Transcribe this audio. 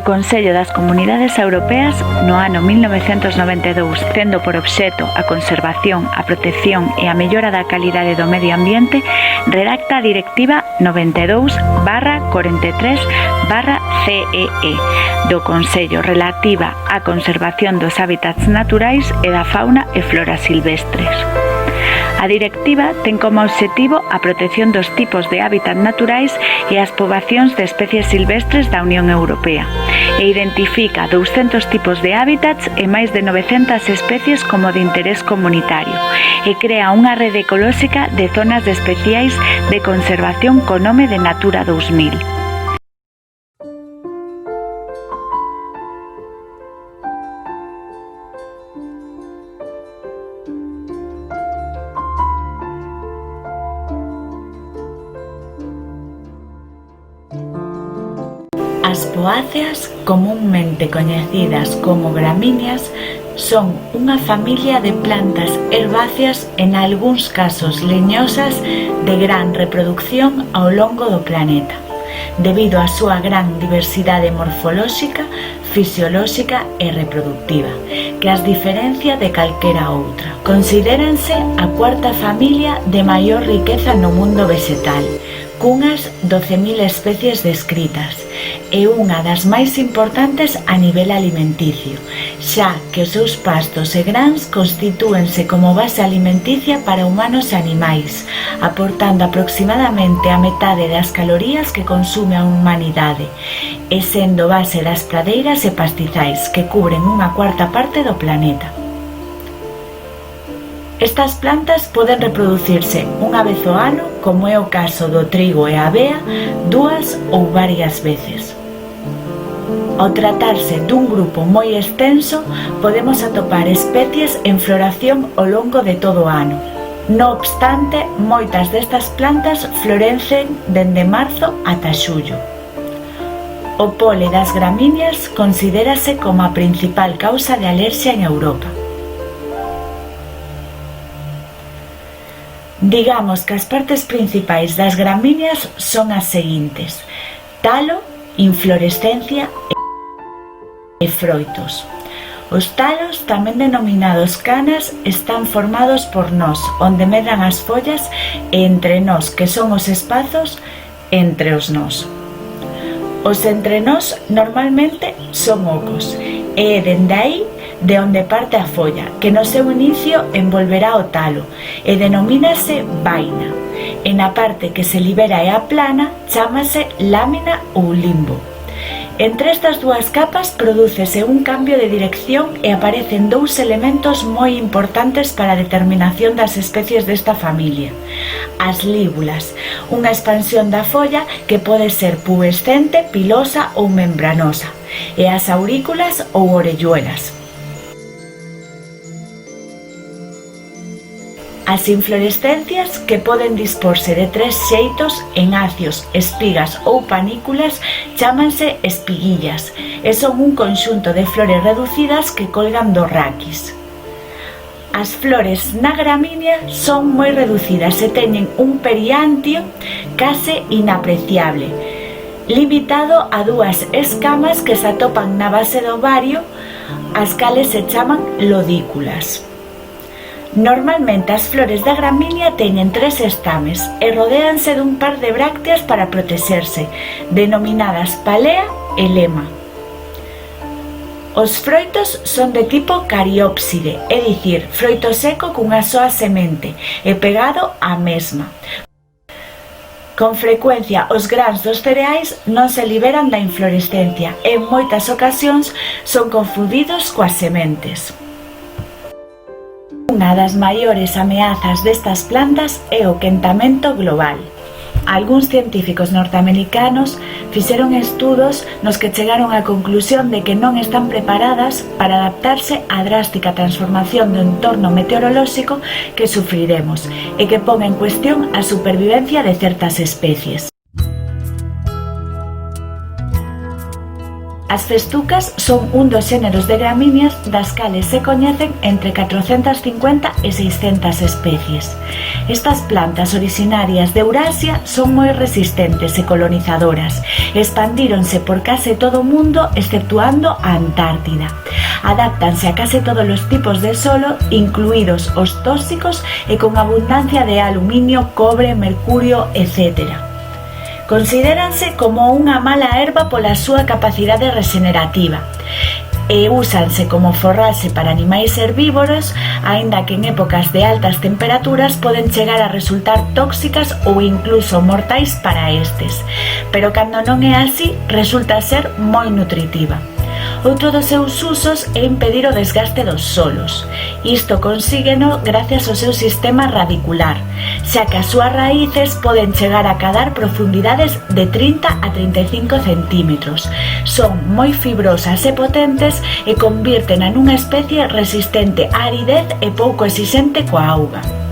Consello das Comunidades Europeas, no ano 1992, tendo por obxecto a conservación, a protección e a mellora da calidade do medio ambiente, redacta a Directiva 92/43/CEE do Consello relativa á conservación dos hábitats naturais e da fauna e flora silvestres. A directiva ten como obxectivo a protección dos tipos de hábitat naturais e as poboacións de especies silvestres da Unión Europea e identifica 200 tipos de hábitats e máis de 900 especies como de interés comunitario e crea unha rede ecolóxica de zonas especiais de conservación co nome de Natura 2000. As poáceas, comúnmente coñecidas como gramíneas, son unha familia de plantas herbáceas en algúns casos leñosas de gran reproducción ao longo do planeta, debido á súa gran diversidade morfolóxica, fisiolóxica e reproductiva, que as diferencia de calquera outra. Considéranse a cuarta familia de maior riqueza no mundo vegetal, cunhas 12.000 especies descritas, e unha das máis importantes a nivel alimenticio, xa que os seus pastos e grans constitúense como base alimenticia para humanos e animais, aportando aproximadamente a metade das calorías que consume a humanidade, e sendo base das pradeiras e pastizais que cubren unha cuarta parte do planeta. Estas plantas poden reproducirse unha vez ao ano, como é o caso do trigo e a avea, dúas ou varias veces. Ao tratarse dun grupo moi extenso, podemos atopar especies en floración ao longo de todo o ano. No obstante, moitas destas plantas florecen dende marzo ata xullo. O pole das gramíneas considérase como a principal causa de alerxia en Europa. Digamos que as partes principais das gramíneas son as seguintes: talo, inflorescencia e froitos. Os talos, tamén denominados canas, están formados por nós, onde medran as follas, e entre nós, que son os espazos entre os nós. Os entrenós normalmente son ocos, e é dende aí de onde parte a folla, que no seu inicio envolverá o talo, e denomínase vaina, e na parte que se libera e aplana chámase lámina ou limbo. Entre estas dúas capas prodúcese un cambio de dirección e aparecen dous elementos moi importantes para a determinación das especies desta familia: as lígulas, unha expansión da folla que pode ser pubescente, pilosa ou membranosa, e as aurículas ou orelluelas. As inflorescencias, que poden disporse de tres xeitos, en acios, espigas ou panículas, chámanse espiguillas, e son un conxunto de flores reducidas que colgan do raquis. As flores na gramínea son moi reducidas e teñen un periantio case inapreciable, limitado a dúas escamas que se atopan na base do ovario, as cales se chaman lodículas. Normalmente as flores da gramínea teñen tres estames e rodéanse dun par de brácteas para protexerse, denominadas palea e lema. Os froitos son de tipo cariópside, é dicir, froito seco cunha soa semente e pegado á mesma. Con frecuencia, os grans dos cereais non se liberan da inflorescencia e en moitas ocasións son confundidos coas sementes. Unha das maiores ameazas destas plantas é o quentamento global. Algúns científicos norteamericanos fixeron estudos nos que chegaron á conclusión de que non están preparadas para adaptarse á drástica transformación do entorno meteorolóxico que sufriremos e que pon en cuestión a supervivencia de certas especies. As festucas son un dos xéneros de gramíneas das cales se coñecen entre 450 e 600 especies. Estas plantas orixinarias de Eurasia son moi resistentes e colonizadoras. Expandíronse por case todo o mundo exceptuando a Antártida. Adáptanse a case todos os tipos de solo, incluídos os tóxicos e con abundancia de aluminio, cobre, mercurio, etc. Considéranse como unha mala herba pola súa capacidade regenerativa e úsanse como forraxe para animais herbívoros, aínda que en épocas de altas temperaturas poden chegar a resultar tóxicas ou incluso mortais para estes, pero cando non é así, resulta ser moi nutritiva. Outro dos seus usos é impedir o desgaste dos solos. Isto consígueno gracias ao seu sistema radicular, xa que as súas raíces poden chegar a cadar profundidades de 30 a 35 centímetros. Son moi fibrosas e potentes e convírtena nunha especie resistente á aridez e pouco exixente coa auga.